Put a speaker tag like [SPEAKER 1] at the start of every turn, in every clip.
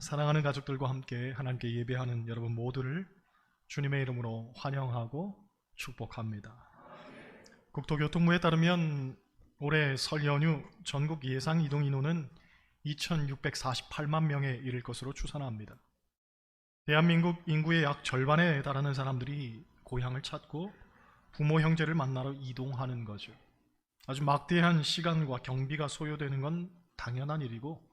[SPEAKER 1] 사랑하는 가족들과 함께 하나님께 예배하는 여러분 모두를 주님의 이름으로 환영하고 축복합니다. 국토교통부에 따르면 올해 설 연휴 전국 예상 이동 인원은 2,648만 명에 이를 것으로 추산합니다. 대한민국 인구의 약 절반에 달하는 사람들이 고향을 찾고 부모 형제를 만나러 이동하는 거죠. 아주 막대한 시간과 경비가 소요되는 건 당연한 일이고,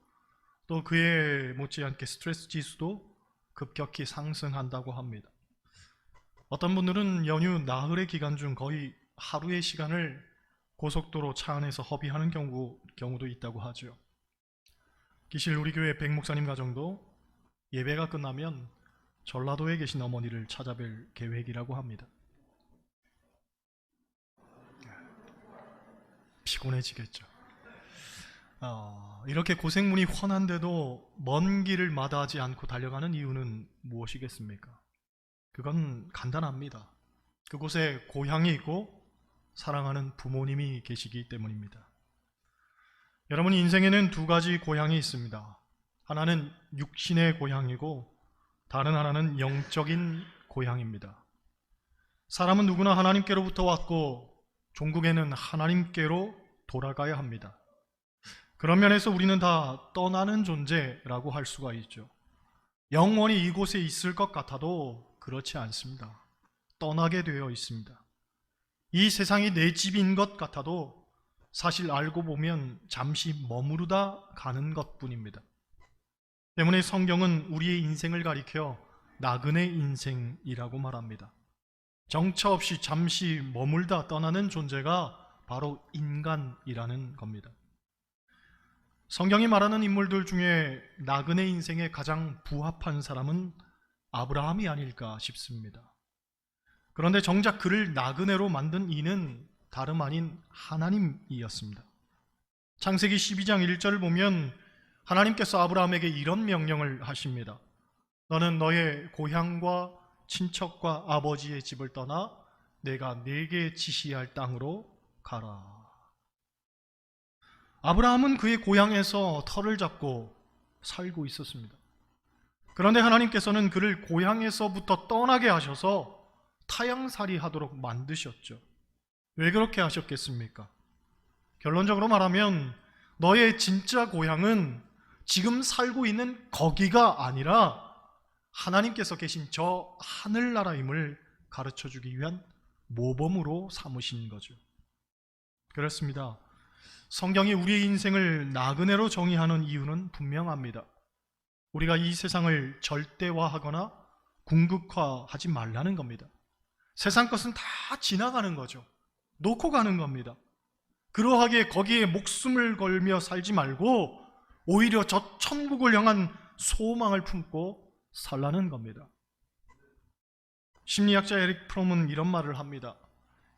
[SPEAKER 1] 또 그에 못지않게 스트레스 지수도 급격히 상승한다고 합니다. 어떤 분들은 연휴 나흘의 기간 중 거의 하루의 시간을 고속도로 차 안에서 허비하는 경우도 있다고 하죠. 기실 우리 교회 백 목사님 가정도 예배가 끝나면 전라도에 계신 어머니를 찾아뵐 계획이라고 합니다. 피곤해지겠죠. 이렇게 고생문이 훤한데도 먼 길을 마다하지 않고 달려가는 이유는 무엇이겠습니까? 그건 간단합니다. 그곳에 고향이 있고 사랑하는 부모님이 계시기 때문입니다. 여러분, 인생에는 두 가지 고향이 있습니다. 하나는 육신의 고향이고 다른 하나는 영적인 고향입니다. 사람은 누구나 하나님께로부터 왔고 종국에는 하나님께로 돌아가야 합니다. 그런 면에서 우리는 다 떠나는 존재라고 할 수가 있죠. 영원히 이곳에 있을 것 같아도 그렇지 않습니다. 떠나게 되어 있습니다. 이 세상이 내 집인 것 같아도 사실 알고 보면 잠시 머무르다 가는 것뿐입니다. 때문에 성경은 우리의 인생을 가리켜 나그네 인생이라고 말합니다. 정처 없이 잠시 머물다 떠나는 존재가 바로 인간이라는 겁니다. 성경이 말하는 인물들 중에 나그네 인생에 가장 부합한 사람은 아브라함이 아닐까 싶습니다. 그런데 정작 그를 나그네로 만든 이는 다름 아닌 하나님이었습니다. 창세기 12장 1절을 보면 하나님께서 아브라함에게 이런 명령을 하십니다. 너는 너의 고향과 친척과 아버지의 집을 떠나 내가 네게 지시할 땅으로 가라. 아브라함은 그의 고향에서 터를 잡고 살고 있었습니다. 그런데 하나님께서는 그를 고향에서부터 떠나게 하셔서 타향살이 하도록 만드셨죠. 왜 그렇게 하셨겠습니까? 결론적으로 말하면 너의 진짜 고향은 지금 살고 있는 거기가 아니라 하나님께서 계신 저 하늘나라임을 가르쳐주기 위한 모범으로 삼으신 거죠. 그렇습니다. 성경이 우리의 인생을 나그네로 정의하는 이유는 분명합니다. 우리가 이 세상을 절대화하거나 궁극화하지 말라는 겁니다. 세상 것은 다 지나가는 거죠. 놓고 가는 겁니다. 그러하기에 거기에 목숨을 걸며 살지 말고 오히려 저 천국을 향한 소망을 품고 살라는 겁니다. 심리학자 에릭 프롬은 이런 말을 합니다.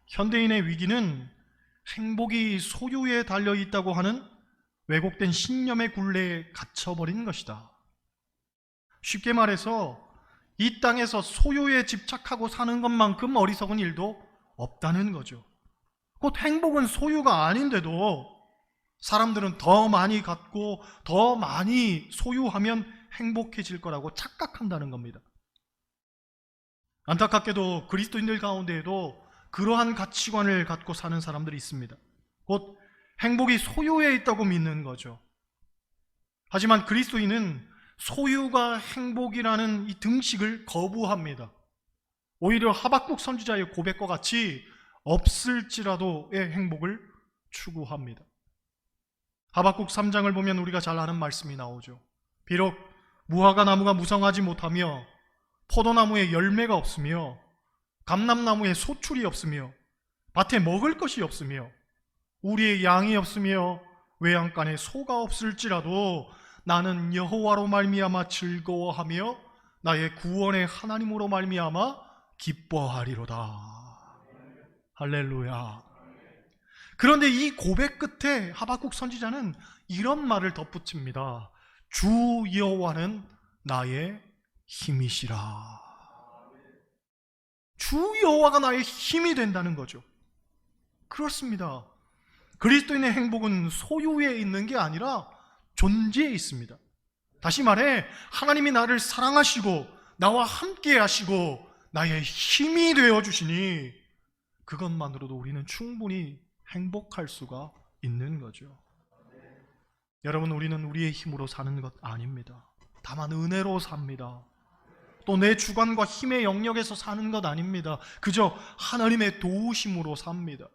[SPEAKER 1] 현대인의 위기는 행복이 소유에 달려있다고 하는 왜곡된 신념의 굴레에 갇혀버린 것이다. 쉽게 말해서 이 땅에서 소유에 집착하고 사는 것만큼 어리석은 일도 없다는 거죠. 곧 행복은 소유가 아닌데도 사람들은 더 많이 갖고 더 많이 소유하면 행복해질 거라고 착각한다는 겁니다. 안타깝게도 그리스도인들 가운데에도 그러한 가치관을 갖고 사는 사람들이 있습니다. 곧 행복이 소유에 있다고 믿는 거죠. 하지만 그리스도인은 소유가 행복이라는 이 등식을 거부합니다. 오히려 하박국 선지자의 고백과 같이 없을지라도의 행복을 추구합니다. 하박국 3장을 보면 우리가 잘 아는 말씀이 나오죠. 비록 무화과 나무가 무성하지 못하며 포도나무에 열매가 없으며 감람나무에 소출이 없으며 밭에 먹을 것이 없으며 우리의 양이 없으며 외양간에 소가 없을지라도 나는 여호와로 말미암아 즐거워하며 나의 구원의 하나님으로 말미암아 기뻐하리로다. 할렐루야. 그런데 이 고백 끝에 하박국 선지자는 이런 말을 덧붙입니다. 주 여호와는 나의 힘이시라. 주 여호와가 나의 힘이 된다는 거죠. 그렇습니다. 그리스도인의 행복은 소유에 있는 게 아니라 존재에 있습니다. 다시 말해, 하나님이 나를 사랑하시고 나와 함께 하시고 나의 힘이 되어 주시니 그것만으로도 우리는 충분히 행복할 수가 있는 거죠. 여러분, 우리는 우리의 힘으로 사는 것 아닙니다. 다만 은혜로 삽니다. 또 내 주관과 힘의 영역에서 사는 것 아닙니다. 그저 하나님의 도우심으로 삽니다.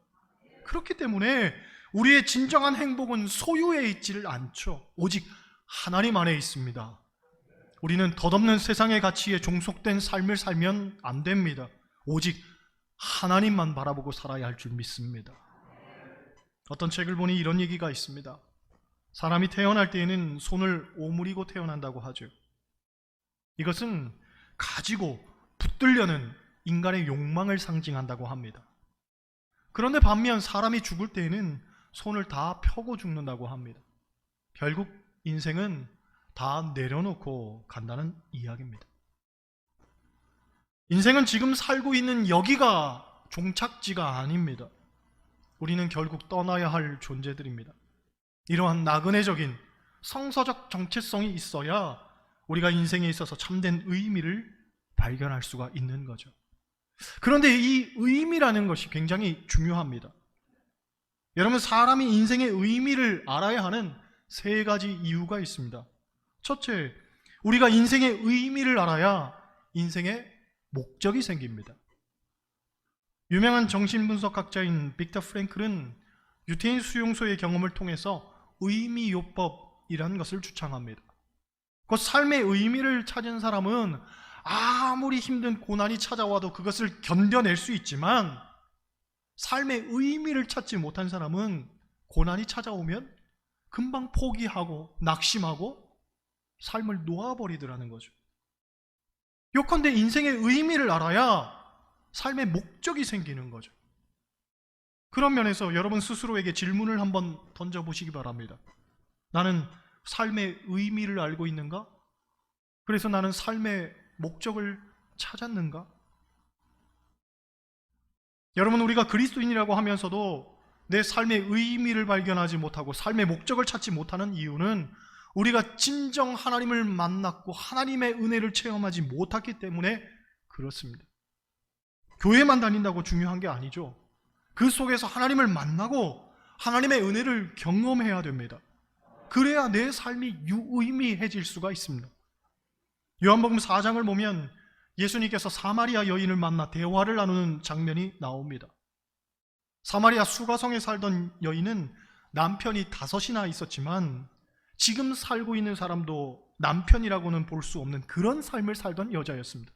[SPEAKER 1] 그렇기 때문에 우리의 진정한 행복은 소유에 있지를 않죠. 오직 하나님 안에 있습니다. 우리는 덧없는 세상의 가치에 종속된 삶을 살면 안 됩니다. 오직 하나님만 바라보고 살아야 할 줄 믿습니다. 어떤 책을 보니 이런 얘기가 있습니다. 사람이 태어날 때에는 손을 오므리고 태어난다고 하죠. 이것은 가지고 붙들려는 인간의 욕망을 상징한다고 합니다. 그런데 반면 사람이 죽을 때에는 손을 다 펴고 죽는다고 합니다. 결국 인생은 다 내려놓고 간다는 이야기입니다. 인생은 지금 살고 있는 여기가 종착지가 아닙니다. 우리는 결국 떠나야 할 존재들입니다. 이러한 나그네적인 성서적 정체성이 있어야 우리가 인생에 있어서 참된 의미를 발견할 수가 있는 거죠. 그런데 이 의미라는 것이 굉장히 중요합니다. 여러분, 사람이 인생의 의미를 알아야 하는 세 가지 이유가 있습니다. 첫째, 우리가 인생의 의미를 알아야 인생의 목적이 생깁니다. 유명한 정신분석학자인 빅터 프랭클은 유태인 수용소의 경험을 통해서 의미요법이라는 것을 주창합니다. 그 삶의 의미를 찾은 사람은 아무리 힘든 고난이 찾아와도 그것을 견뎌낼 수 있지만, 삶의 의미를 찾지 못한 사람은 고난이 찾아오면 금방 포기하고 낙심하고 삶을 놓아버리더라는 거죠. 요컨대 인생의 의미를 알아야 삶의 목적이 생기는 거죠. 그런 면에서 여러분 스스로에게 질문을 한번 던져보시기 바랍니다. 나는 삶의 의미를 알고 있는가? 그래서 나는 삶의 목적을 찾았는가? 여러분, 우리가 그리스도인이라고 하면서도 내 삶의 의미를 발견하지 못하고 삶의 목적을 찾지 못하는 이유는 우리가 진정 하나님을 만났고 하나님의 은혜를 체험하지 못했기 때문에 그렇습니다. 교회만 다닌다고 중요한 게 아니죠. 그 속에서 하나님을 만나고 하나님의 은혜를 경험해야 됩니다. 그래야 내 삶이 유의미해질 수가 있습니다. 요한복음 4장을 보면 예수님께서 사마리아 여인을 만나 대화를 나누는 장면이 나옵니다. 사마리아 수가성에 살던 여인은 남편이 5이나 있었지만 지금 살고 있는 사람도 남편이라고는 볼 수 없는 그런 삶을 살던 여자였습니다.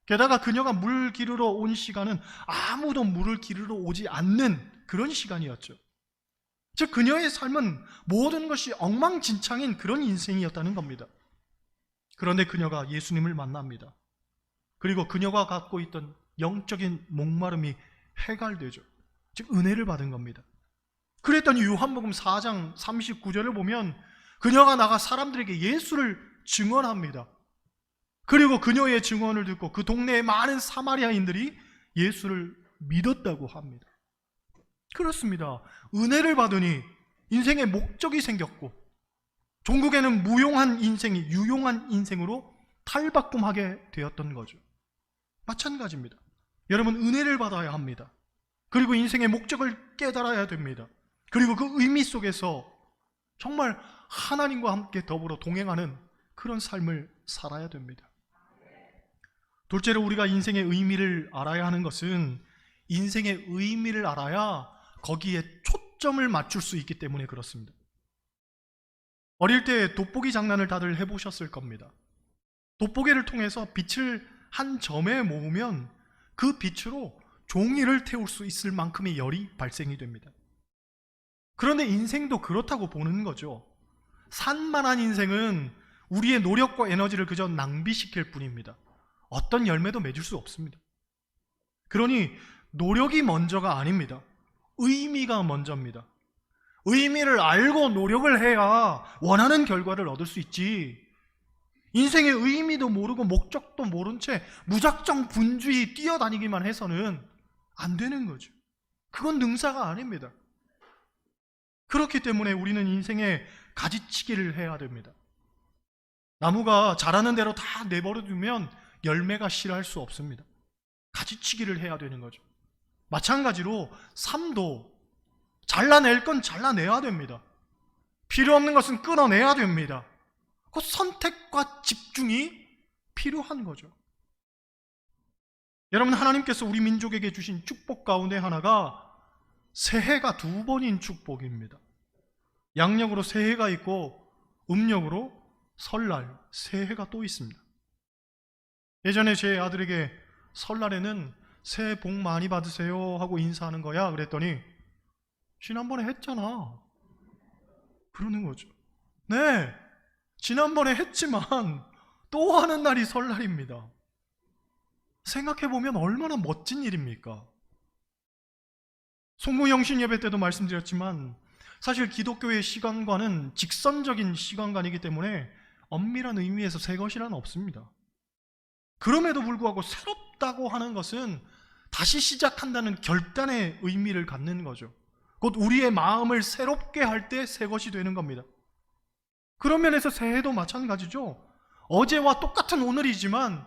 [SPEAKER 1] 게다가 그녀가 물 기르러 온 시간은 아무도 물을 기르러 오지 않는 그런 시간이었죠. 즉 그녀의 삶은 모든 것이 엉망진창인 그런 인생이었다는 겁니다. 그런데 그녀가 예수님을 만납니다. 그리고 그녀가 갖고 있던 영적인 목마름이 해갈되죠. 즉 은혜를 받은 겁니다. 그랬더니 요한복음 4장 39절을 보면 그녀가 나가 사람들에게 예수를 증언합니다. 그리고 그녀의 증언을 듣고 그 동네의 많은 사마리아인들이 예수를 믿었다고 합니다. 그렇습니다. 은혜를 받으니 인생의 목적이 생겼고 종국에는 무용한 인생이 유용한 인생으로 탈바꿈하게 되었던 거죠. 마찬가지입니다. 여러분, 은혜를 받아야 합니다. 그리고 인생의 목적을 깨달아야 됩니다. 그리고 그 의미 속에서 정말 하나님과 함께 더불어 동행하는 그런 삶을 살아야 됩니다. 둘째로 우리가 인생의 의미를 알아야 하는 것은 인생의 의미를 알아야 거기에 초점을 맞출 수 있기 때문에 그렇습니다. 어릴 때 돋보기 장난을 다들 해보셨을 겁니다. 돋보기를 통해서 빛을 한 점에 모으면 그 빛으로 종이를 태울 수 있을 만큼의 열이 발생이 됩니다. 그런데 인생도 그렇다고 보는 거죠. 산만한 인생은 우리의 노력과 에너지를 그저 낭비시킬 뿐입니다. 어떤 열매도 맺을 수 없습니다. 그러니 노력이 먼저가 아닙니다. 의미가 먼저입니다. 의미를 알고 노력을 해야 원하는 결과를 얻을 수 있지. 인생의 의미도 모르고 목적도 모른 채 무작정 분주히 뛰어다니기만 해서는 안 되는 거죠. 그건 능사가 아닙니다. 그렇기 때문에 우리는 인생에 가지치기를 해야 됩니다. 나무가 자라는 대로 다 내버려 두면 열매가 실할 수 없습니다. 가지치기를 해야 되는 거죠. 마찬가지로 삶도 잘라낼 건 잘라내야 됩니다. 필요 없는 것은 끊어내야 됩니다. 그 선택과 집중이 필요한 거죠. 여러분, 하나님께서 우리 민족에게 주신 축복 가운데 하나가 새해가 2번인 축복입니다. 양력으로 새해가 있고 음력으로 설날, 새해가 또 있습니다. 예전에 제 아들에게 설날에는 새해 복 많이 받으세요 하고 인사하는 거야 그랬더니 지난번에 했잖아 그러는 거죠. 네, 지난번에 했지만 또 하는 날이 설날입니다. 생각해보면 얼마나 멋진 일입니까? 송구영신 예배 때도 말씀드렸지만 사실 기독교의 시간관은 직선적인 시간관이기 때문에 엄밀한 의미에서 새 것이란 없습니다. 그럼에도 불구하고 새롭다고 하는 것은 다시 시작한다는 결단의 의미를 갖는 거죠. 곧 우리의 마음을 새롭게 할 때 새 것이 되는 겁니다. 그런 면에서 새해도 마찬가지죠. 어제와 똑같은 오늘이지만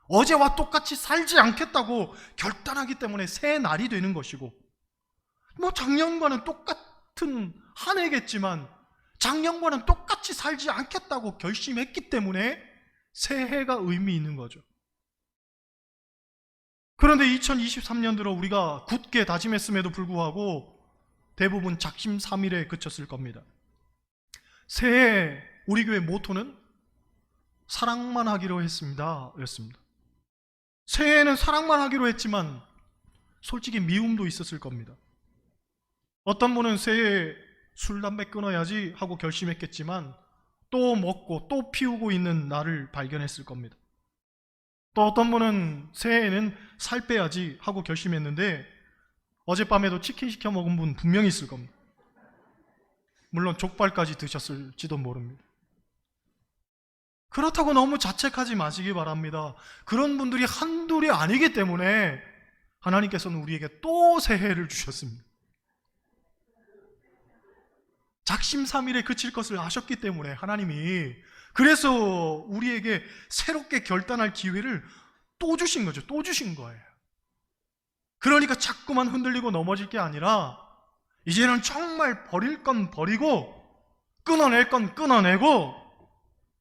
[SPEAKER 1] 어제와 똑같이 살지 않겠다고 결단하기 때문에 새 날이 되는 것이고, 작년과는 똑같은 한 해겠지만 작년과는 똑같이 살지 않겠다고 결심했기 때문에 새해가 의미 있는 거죠. 그런데 2023년 들어 우리가 굳게 다짐했음에도 불구하고 대부분 작심삼일에 그쳤을 겁니다. 새해 우리 교회 모토는 사랑만 하기로 했습니다 였습니다. 새해에는 사랑만 하기로 했지만 솔직히 미움도 있었을 겁니다. 어떤 분은 새해에 술, 담배 끊어야지 하고 결심했겠지만 또 먹고 또 피우고 있는 나를 발견했을 겁니다. 또 어떤 분은 새해에는 살 빼야지 하고 결심했는데 어젯밤에도 치킨 시켜 먹은 분 분명히 있을 겁니다. 물론 족발까지 드셨을지도 모릅니다. 그렇다고 너무 자책하지 마시기 바랍니다. 그런 분들이 한둘이 아니기 때문에 하나님께서는 우리에게 또 새해를 주셨습니다. 작심삼일에 그칠 것을 아셨기 때문에 하나님이 그래서 우리에게 새롭게 결단할 기회를 또 주신 거죠. 또 주신 거예요. 그러니까 자꾸만 흔들리고 넘어질 게 아니라 이제는 정말 버릴 건 버리고 끊어낼 건 끊어내고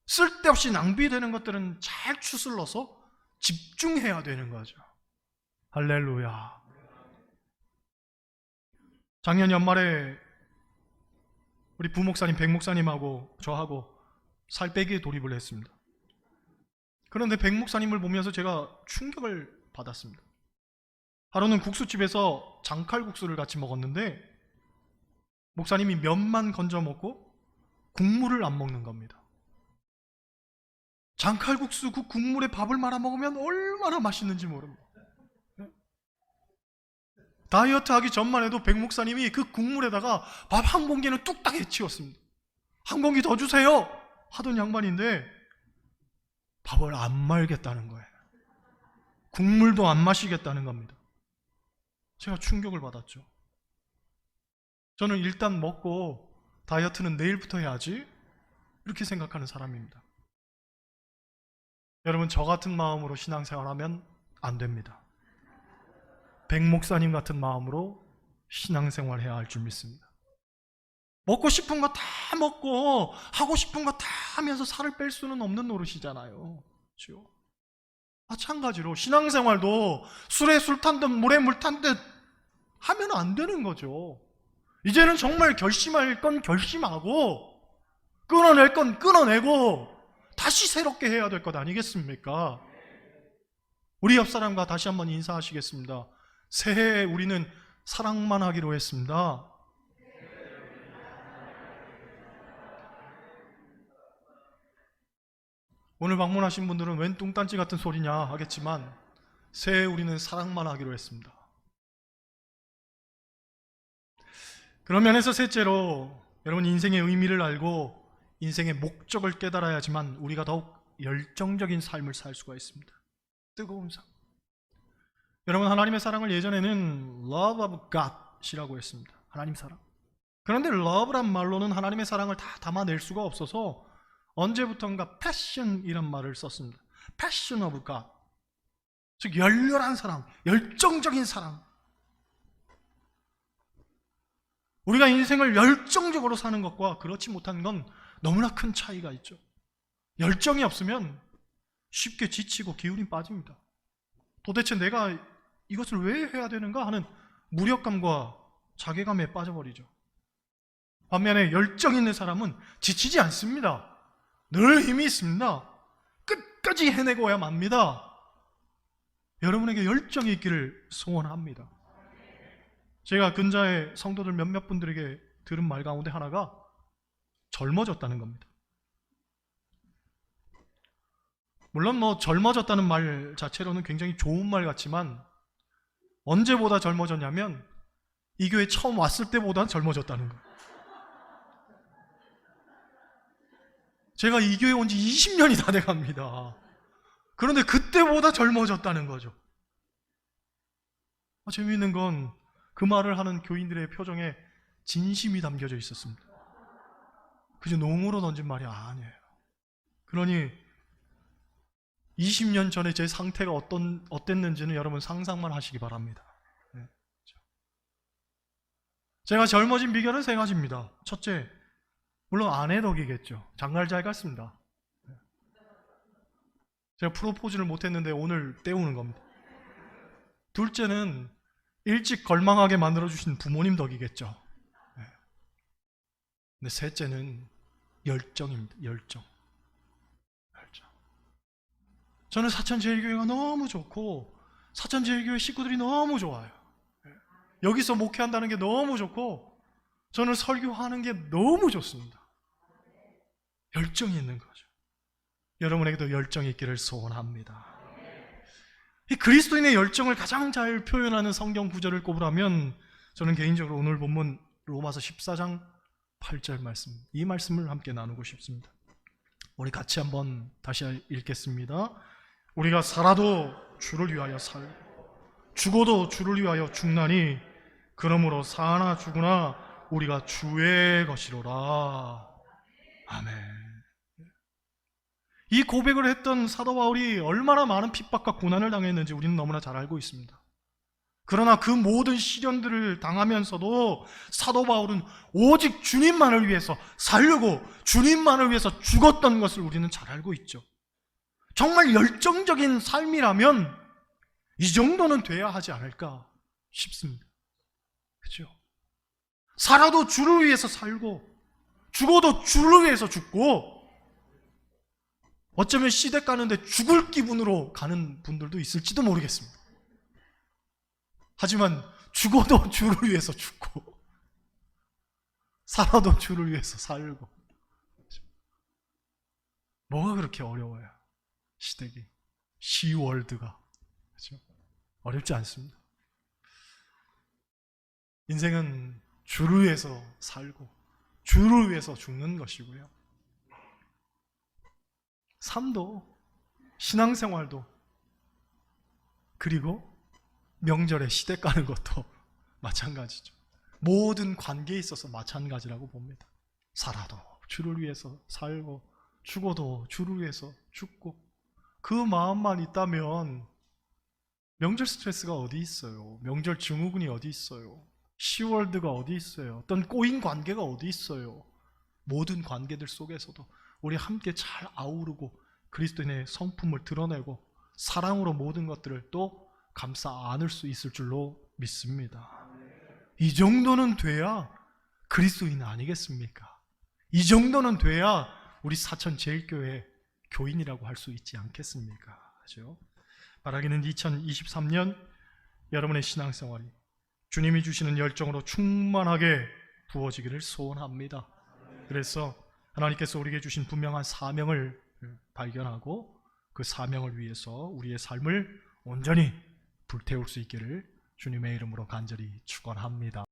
[SPEAKER 1] 쓸데없이 낭비되는 것들은 잘 추슬러서 집중해야 되는 거죠. 할렐루야. 작년 연말에 우리 부목사님, 백목사님하고 저하고 살 빼기에 돌입을 했습니다. 그런데 백목사님을 보면서 제가 충격을 받았습니다. 하루는 국수집에서 장칼국수를 같이 먹었는데 목사님이 면만 건져 먹고 국물을 안 먹는 겁니다. 장칼국수 그 국물에 밥을 말아 먹으면 얼마나 맛있는지 모릅니다. 다이어트 하기 전만 해도 백 목사님이 그 국물에다가 밥 한 공기는 뚝딱 해치웠습니다. 한 공기 더 주세요 하던 양반인데 밥을 안 말겠다는 거예요. 국물도 안 마시겠다는 겁니다. 제가 충격을 받았죠. 저는 일단 먹고 다이어트는 내일부터 해야지 이렇게 생각하는 사람입니다. 여러분, 저 같은 마음으로 신앙생활하면 안 됩니다. 백 목사님 같은 마음으로 신앙생활해야 할 줄 믿습니다. 먹고 싶은 거 다 먹고 하고 싶은 거 다 하면서 살을 뺄 수는 없는 노릇이잖아요. 그렇죠? 마찬가지로 신앙생활도 술에 술 탄 듯 물에 물 탄 듯 하면 안 되는 거죠. 이제는 정말 결심할 건 결심하고 끊어낼 건 끊어내고 다시 새롭게 해야 될 것 아니겠습니까? 우리 옆 사람과 다시 한번 인사하시겠습니다. 새해에 우리는 사랑만 하기로 했습니다. 오늘 방문하신 분들은 웬 뚱딴지 같은 소리냐 하겠지만 새해에 우리는 사랑만 하기로 했습니다. 그런 면에서 셋째로 여러분, 인생의 의미를 알고 인생의 목적을 깨달아야지만 우리가 더욱 열정적인 삶을 살 수가 있습니다. 뜨거운 삶. 여러분, 하나님의 사랑을 예전에는 love of God이라고 했습니다. 하나님 사랑. 그런데 love란 말로는 하나님의 사랑을 다 담아낼 수가 없어서 언제부턴가 passion이란 말을 썼습니다. passion of God. 즉 열렬한 사랑, 열정적인 사랑. 우리가 인생을 열정적으로 사는 것과 그렇지 못한 건 너무나 큰 차이가 있죠. 열정이 없으면 쉽게 지치고 기운이 빠집니다. 도대체 내가 이것을 왜 해야 되는가 하는 무력감과 자괴감에 빠져버리죠. 반면에 열정 있는 사람은 지치지 않습니다. 늘 힘이 있습니다. 끝까지 해내고야 맙니다. 여러분에게 열정이 있기를 소원합니다. 제가 근자의 성도들 몇몇 분들에게 들은 말 가운데 하나가 젊어졌다는 겁니다. 물론 젊어졌다는 말 자체로는 굉장히 좋은 말 같지만 언제보다 젊어졌냐면 이 교회 처음 왔을 때보다 젊어졌다는 거예요. 제가 이 교회 온 지 20년이 다 돼갑니다. 그런데 그때보다 젊어졌다는 거죠. 재미있는 건 그 말을 하는 교인들의 표정에 진심이 담겨져 있었습니다. 그저 농으로 던진 말이 아니에요. 그러니 20년 전에 제 상태가 어땠는지는 여러분 상상만 하시기 바랍니다. 네. 제가 젊어진 비결은 세 가지입니다. 첫째, 물론 아내 덕이겠죠. 장가를 잘 갔습니다. 제가 프로포즈를 못했는데 오늘 때우는 겁니다. 둘째는 일찍 걸망하게 만들어주신 부모님 덕이겠죠. 근데 셋째는 열정입니다. 열정. 저는 사천제일교회가 너무 좋고 사천제일교회 식구들이 너무 좋아요. 여기서 목회한다는 게 너무 좋고 저는 설교하는 게 너무 좋습니다. 열정이 있는 거죠. 여러분에게도 열정이 있기를 소원합니다. 이 그리스도인의 열정을 가장 잘 표현하는 성경 구절을 꼽으라면 저는 개인적으로 오늘 본문 로마서 14장 8절 말씀, 이 말씀을 함께 나누고 싶습니다. 우리 같이 한번 다시 읽겠습니다. 우리가 살아도 주를 위하여 살고 죽어도 주를 위하여 죽나니 그러므로 사나 죽으나 우리가 주의 것이로라. 아멘. 이 고백을 했던 사도 바울이 얼마나 많은 핍박과 고난을 당했는지 우리는 너무나 잘 알고 있습니다. 그러나 그 모든 시련들을 당하면서도 사도 바울은 오직 주님만을 위해서 살려고 주님만을 위해서 죽었던 것을 우리는 잘 알고 있죠. 정말 열정적인 삶이라면 이 정도는 돼야 하지 않을까 싶습니다. 그렇죠? 살아도 주를 위해서 살고 죽어도 주를 위해서 죽고 어쩌면 시댁 가는데 죽을 기분으로 가는 분들도 있을지도 모르겠습니다. 하지만 죽어도 주를 위해서 죽고 살아도 주를 위해서 살고 뭐가 그렇게 어려워요? 시댁이 시월드가 그렇죠? 어렵지 않습니다. 인생은 주를 위해서 살고 주를 위해서 죽는 것이고요. 삶도 신앙생활도 그리고 명절에 시댁 가는 것도 마찬가지죠. 모든 관계에 있어서 마찬가지라고 봅니다. 살아도 주를 위해서 살고 죽어도 주를 위해서 죽고 그 마음만 있다면 명절 스트레스가 어디 있어요? 명절 증후군이 어디 있어요? 시월드가 어디 있어요? 어떤 꼬인 관계가 어디 있어요? 모든 관계들 속에서도 우리 함께 잘 아우르고 그리스도인의 성품을 드러내고 사랑으로 모든 것들을 또 감싸 안을 수 있을 줄로 믿습니다. 이 정도는 돼야 그리스도인 아니겠습니까? 이 정도는 돼야 우리 사천제일교회 교인이라고 할 수 있지 않겠습니까? 그렇죠? 바라기는 2023년 여러분의 신앙생활이 주님이 주시는 열정으로 충만하게 부어지기를 소원합니다. 그래서 하나님께서 우리에게 주신 분명한 사명을 발견하고 그 사명을 위해서 우리의 삶을 온전히 불태울 수 있기를 주님의 이름으로 간절히 축원합니다.